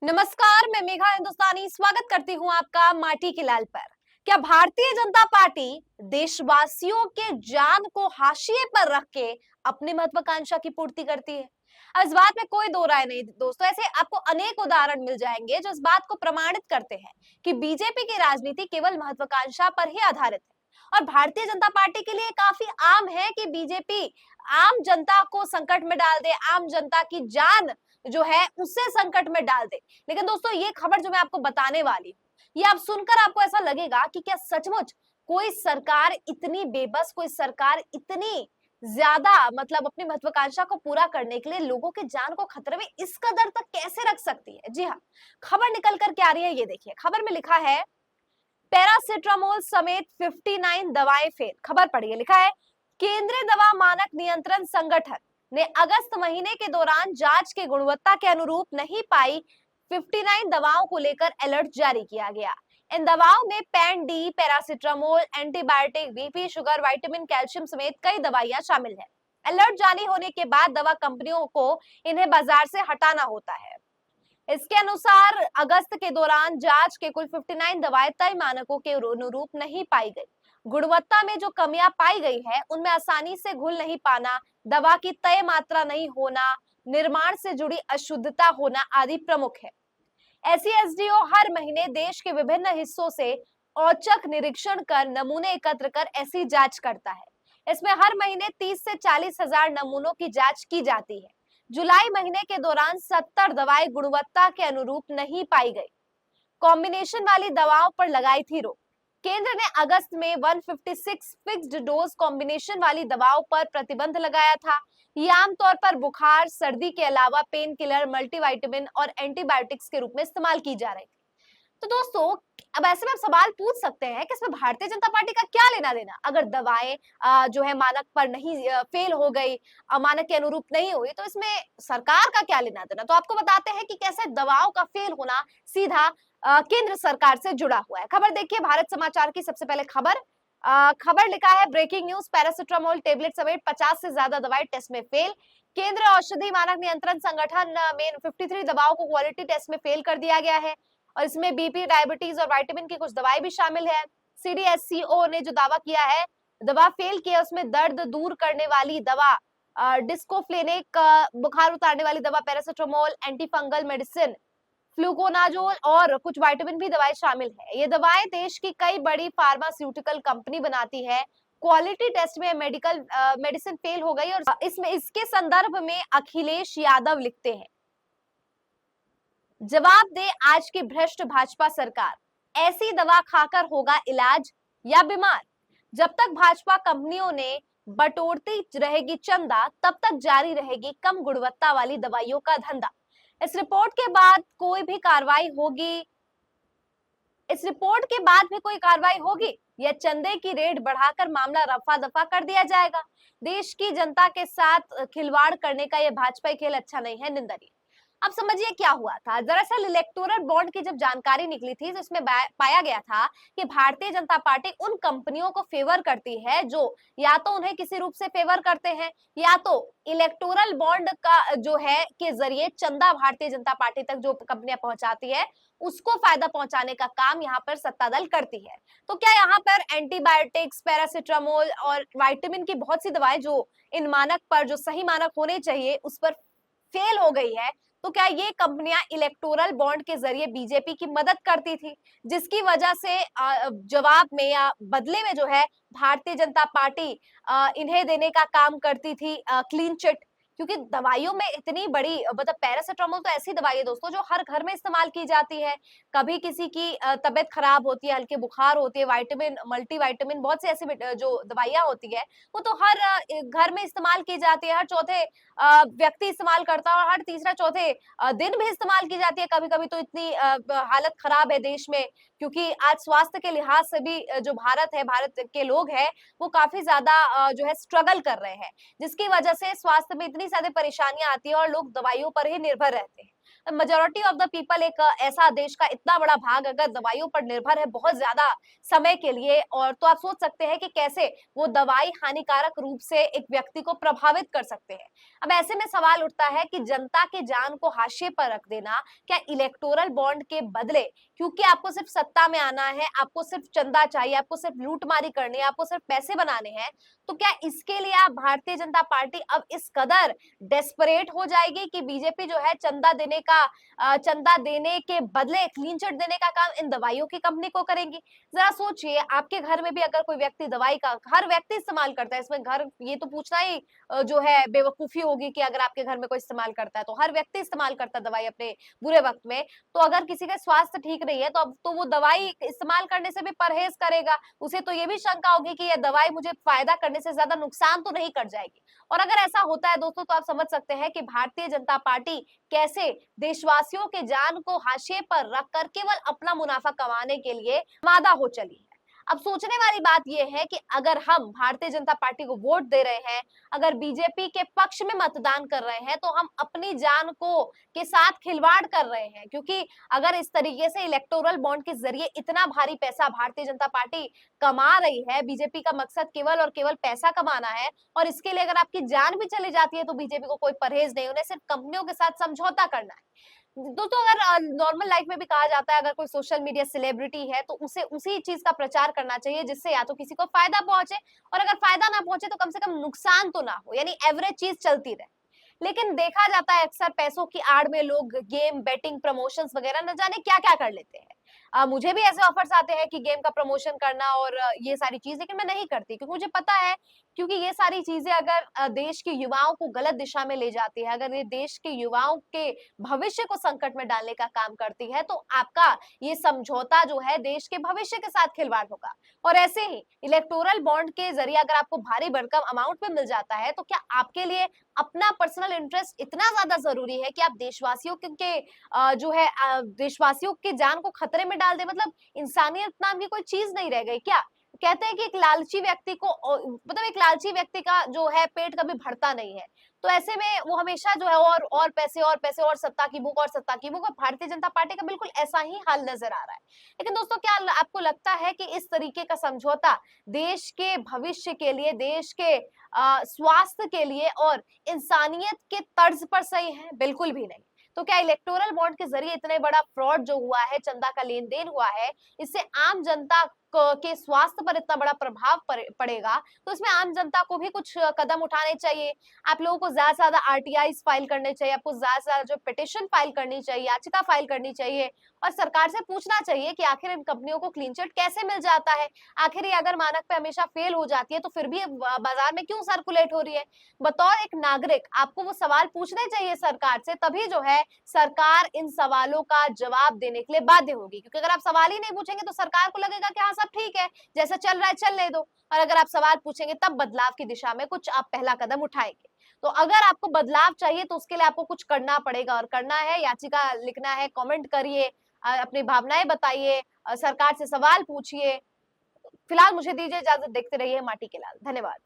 नमस्कार, मैं मेघा हिंदुस्तानी स्वागत करती हूँ आपका माटी के लाल पर। क्या भारतीय जनता पार्टी देशवासियों के जान को हाशिए पर रख के अपनी महत्वाकांक्षा की पूर्ति करती है? इस बात में कोई दो राय नहीं दोस्तों। ऐसे आपको अनेक उदाहरण मिल जाएंगे जो इस बात को प्रमाणित करते हैं कि बीजेपी की राजनीति केवल महत्वाकांक्षा पर ही आधारित है। और भारतीय जनता पार्टी के लिए काफी आम है कि बीजेपी आम जनता को संकट में डाल दे, आम जनता की जान जो है उससे संकट में डाल दे। लेकिन दोस्तों ये खबर जो मैं आपको बताने वाली हूँ, ये आप सुनकर आपको ऐसा लगेगा कि क्या सचमुच कोई सरकार इतनी बेबस, कोई सरकार इतनी ज्यादा मतलब अपनी महत्वाकांक्षा को पूरा करने के लिए लोगों की जान को खतरे में इस कदर तक कैसे रख सकती है? जी हाँ, खबर निकल कर क्या आ रही है ये देखिए। खबर में लिखा है पैरासिटामोल समेत 59 दवाएं फेल। खबर पढ़िए, लिखा है केंद्रीय दवा मानक नियंत्रण संगठन ने अगस्त महीने के दौरान जांच की गुणवत्ता के अनुरूप नहीं पाई 59 दवाओं को लेकर अलर्ट जारी किया गया। इन दवाओं में pan D, paracetamol, antibiotic, BP, sugar, vitamin, calcium समेत कई दवाइयां शामिल है। अलर्ट जारी होने के बाद दवा कंपनियों को इन्हें बाजार से हटाना होता है। इसके अनुसार अगस्त के दौरान जांच के कुल 59 दवाएं तय मानकों के अनुरूप नहीं पाई गई। गुणवत्ता में जो कमियां पाई गई है उनमें आसानी से घुल नहीं पाना, दवा की तय मात्रा नहीं होना, निर्माण से जुड़ी अशुद्धता होना आदि प्रमुख है। एसईएसडीओ हर महीने देश के विभिन्न हिस्सों से औचक निरीक्षण कर नमूने एकत्र कर ऐसी जांच करता है। इसमें हर महीने 30 से 40 हजार नमूनों की जांच की जाती है। जुलाई महीने के दौरान 70 दवाएं गुणवत्ता के अनुरूप नहीं पाई गई। कॉम्बिनेशन वाली दवाओं पर लगाई थी रोक। केंद्र ने अगस्त में 156 फिक्स्ड डोज कॉम्बिनेशन वाली दवाओं पर प्रतिबंध लगाया था। ये आमतौर पर बुखार, सर्दी के अलावा पेन किलर, मल्टीविटामिन और एंटीबायोटिक्स के रूप में इस्तेमाल की जा रही थी। तो दोस्तों, अब ऐसे में आप सवाल पूछ सकते हैं कि इसमें भारतीय जनता पार्टी का क्या लेना देना? अगर दवाएं जो है मानक पर नहीं फेल हो गई, मानक के अनुरूप नहीं हुई, तो इसमें सरकार का क्या लेना देना? तो आपको बताते हैं कि कैसे दवाओं का फेल होना सीधा केंद्र सरकार से जुड़ा हुआ है। खबर देखिए भारत समाचार की सबसे पहले खबर। खबर लिखा है ब्रेकिंग न्यूज, पैरासिटामोल टेबलेट समेत 50 से ज्यादा दवाएं टेस्ट में फेल। केंद्र औषधि मानक नियंत्रण संगठन में 53 दवाओं को क्वालिटी टेस्ट में फेल कर दिया गया है और इसमें बीपी, डायबिटीज और विटामिन की कुछ दवाएं भी शामिल है। सीडीएससीओ ने जो दावा किया है, दवा फेल किया, उसमें दर्द दूर करने वाली दवा डिस्कोफ्लेनिक, बुखार उतारने वाली दवा paracetamol, anti fungal medicine fluconazole और कुछ विटामिन भी दवाएं शामिल है। ये दवाएं देश की कई बड़ी फार्मास्यूटिकल कंपनी बनाती है। क्वालिटी टेस्ट में मेडिकल मेडिसिन फेल हो गई और इसमें इसके संदर्भ में अखिलेश यादव लिखते हैं, जवाब दे आज की भ्रष्ट भाजपा सरकार, ऐसी दवा खाकर होगा इलाज या बीमार। जब तक भाजपा कंपनियों ने बटोरती रहेगी चंदा, तब तक जारी रहेगी कम गुणवत्ता वाली दवाइयों का धंधा। इस रिपोर्ट के बाद कोई भी कार्रवाई होगी इस रिपोर्ट के बाद भी कोई कार्रवाई होगी या चंदे की रेट बढ़ाकर मामला रफा दफा कर दिया जाएगा? देश की जनता के साथ खिलवाड़ करने का यह भाजपा खेल अच्छा नहीं है, निंदनीय। अब समझिए क्या हुआ था। दरअसल इलेक्टोरल बॉन्ड की जब जानकारी निकली थी तो इसमें पाया गया था कि भारतीय जनता पार्टी उन कंपनियों को फेवर करती है जो या तो उन्हें किसी रूप से फेवर करते हैं या तो इलेक्टोरल बॉन्ड का जो है के जरिए चंदा भारतीय जनता पार्टी तक जो कंपनियां पहुंचाती है उसको फायदा पहुंचाने का काम यहाँ पर सत्ता दल करती है। तो क्या यहाँ पर एंटीबायोटिक्स, पैरासिटामोल और विटामिन की बहुत सी दवाएं जो इन मानक पर, जो सही मानक होने चाहिए, उस पर फेल हो गई है? तो क्या ये कंपनियां इलेक्टोरल बॉन्ड के जरिए बीजेपी की मदद करती थी, जिसकी वजह से जवाब में या बदले में जो है भारतीय जनता पार्टी इन्हें देने का काम करती थी क्लीन चिट? क्योंकि दवाइयों में इतनी बड़ी मतलब पैरासिटामोल तो ऐसी दवाई है दोस्तों जो हर घर में इस्तेमाल की जाती है। कभी किसी की तबीयत खराब होती है, हल्की बुखार होती है, विटामिन, मल्टीविटामिन, बहुत सी ऐसी जो दवाइयां होती है वो तो हर घर में इस्तेमाल की जाती है। हर चौथे व्यक्ति इस्तेमाल करता है और हर तीसरा चौथे दिन भी इस्तेमाल की जाती है। कभी कभी तो इतनी हालत खराब है देश में, क्योंकि आज स्वास्थ्य के लिहाज से भी जो भारत है, भारत के लोग हैं वो काफी ज्यादा जो है स्ट्रगल कर रहे हैं, जिसकी वजह से स्वास्थ्य में इतनी ज्यादा परेशानियां आती है और लोग दवाइयों पर ही निर्भर रहते हैं। मेजोरिटी ऑफ द पीपल, एक ऐसा देश का इतना बड़ा भाग अगर दवाइयों पर निर्भर है बहुत ज्यादा समय के लिए, और तो आप सोच सकते हैं कि कैसे वो दवाई हानिकारक रूप से एक व्यक्ति को प्रभावित कर सकते हैं। अब ऐसे में सवाल उठता है कि जनता के जान को हाशिए पर रख देना क्या इलेक्टोरल बॉन्ड के बदले, क्योंकि आपको सिर्फ सत्ता में आना है, आपको सिर्फ चंदा चाहिए, आपको सिर्फ लूटमारी करनी है, आपको सिर्फ पैसे बनाने हैं, तो क्या इसके लिए आप भारतीय जनता पार्टी अब इस कदर डेस्परेट हो जाएगी कि बीजेपी जो है चंदा देने के बदले क्लीन चिट देने का काम इन दवाइयों की कंपनी को करेंगी? जरा सोचिए, आपके घर में भी अगर कोई व्यक्ति दवाई का, हर व्यक्ति इस्तेमाल करता है, इसमें घर ये तो पूछना ही जो है बेवकूफी होगी कि अगर आपके घर में कोई इस्तेमाल करता है, तो हर व्यक्ति इस्तेमाल करता है दवाई अपने बुरे वक्त में। तो अगर किसी का स्वास्थ्य ठीक नहीं है तो अब तो वो दवाई इस्तेमाल करने से भी परहेज करेगा, उसे तो ये भी शंका होगी कि ये दवाई मुझे फायदा करने से ज्यादा नुकसान तो नहीं कर जाएगी। और अगर ऐसा होता है दोस्तों, तो आप समझ सकते हैं कि भारतीय जनता पार्टी कैसे देशवासियों के जान को हाशिए पर रखकर केवल अपना मुनाफा कमाने के लिए मादा हो चली है। अब सोचने वाली बात यह है कि अगर हम भारतीय जनता पार्टी को वोट दे रहे हैं, अगर बीजेपी के पक्ष में मतदान कर रहे हैं, तो हम अपनी जान को के साथ खिलवाड़ कर रहे हैं, क्योंकि अगर इस तरीके से इलेक्टोरल बॉन्ड के जरिए इतना भारी पैसा भारतीय जनता पार्टी कमा रही है, बीजेपी का मकसद केवल और केवल पैसा कमाना है, और इसके लिए अगर आपकी जान भी चली जाती है तो बीजेपी को कोई परहेज नहीं, उन्हें सिर्फ कंपनियों के साथ समझौता करना है। दोस्तों, अगर नॉर्मल लाइफ में भी कहा जाता है, अगर कोई सोशल मीडिया सेलिब्रिटी है तो उसे उसी चीज का प्रचार करना चाहिए जिससे या तो किसी को फायदा पहुंचे, और अगर फायदा ना पहुंचे तो कम से कम नुकसान तो ना हो, यानी एवरेज चीज चलती रहे। लेकिन देखा जाता है अक्सर पैसों की आड़ में लोग गेम, बेटिंग, प्रमोशंस वगैरह न जाने क्या-क्या कर लेते हैं। मुझे भी ऐसे ऑफर्स आते हैं कि गेम का प्रमोशन करना और ये सारी चीज़, लेकिन मैं नहीं करती क्योंकि मुझे पता है, क्योंकि ये सारी चीज़ें अगर देश के युवाओं को गलत दिशा में ले जाती है, अगर ये देश के युवाओं के भविष्य को संकट में डालने का काम करती है, तो आपका ये समझौता जो है देश के भविष्य के साथ खिलवाड़ होगा। और ऐसे ही इलेक्टोरल बॉन्ड के जरिए अगर आपको भारी भरकम अमाउंट में मिल जाता है, तो क्या आपके लिए अपना पर्सनल इंटरेस्ट इतना ज्यादा जरूरी है कि आप देशवासियों जो है देशवासियों की जान को खतरे में डाल दे? मतलब इंसानियत नाम की कोई चीज नहीं रह गई क्या? कहते हैं कि एक लालची व्यक्ति को मतलब एक लालची व्यक्ति का जो है पेट कभी भरता नहीं है, तो ऐसे में वो हमेशा जो है और पैसे और पैसे और सत्ता की भूख और सत्ता की भूख, और भारतीय जनता पार्टी का बिल्कुल ऐसा ही हाल नजर आ रहा है। लेकिन दोस्तों, क्या आपको लगता है कि इस तरीके का समझौता देश के भविष्य के लिए, देश के स्वास्थ्य के लिए और इंसानियत के तर्ज पर सही है? बिल्कुल भी नहीं। तो क्या इलेक्टोरल बॉन्ड के जरिए इतने बड़ा फ्रॉड जो हुआ है, चंदा का लेन देन हुआ है, इससे आम जनता के स्वास्थ्य पर इतना बड़ा प्रभाव पड़ेगा, तो इसमें आम जनता को भी कुछ कदम उठाने चाहिए। आप लोगों को ज्यादा से ज्यादा आरटीआई फाइल करने चाहिए, आपको ज्यादा से ज्यादा जो पिटिशन फाइल करनी चाहिए, याचिका फाइल करनी चाहिए, और सरकार से पूछना चाहिए कि आखिर इन कंपनियों को क्लीन चिट कैसे मिल जाता है। आखिर ये अगर मानक पे हमेशा फेल हो जाती है तो फिर भी बाजार में क्यों सर्कुलेट हो रही है? बतौर एक नागरिक आपको वो सवाल पूछने चाहिए सरकार से, तभी जो है सरकार इन सवालों का जवाब देने के लिए बाध्य होगी। क्योंकि अगर आप सवाल ही नहीं पूछेंगे तो सरकार को लगेगा कि हाँ, सब ठीक है, जैसा चल रहा है चलने दो। और अगर आप सवाल पूछेंगे तब बदलाव की दिशा में कुछ आप पहला कदम उठाएंगे। तो अगर आपको बदलाव चाहिए तो उसके लिए आपको कुछ करना पड़ेगा, और करना है याचिका लिखना है, कमेंट करिए, अपनी भावनाएं बताइए, सरकार से सवाल पूछिए। फिलहाल मुझे दीजिए इजाजत, देखते रहिए माटी के लाल। धन्यवाद।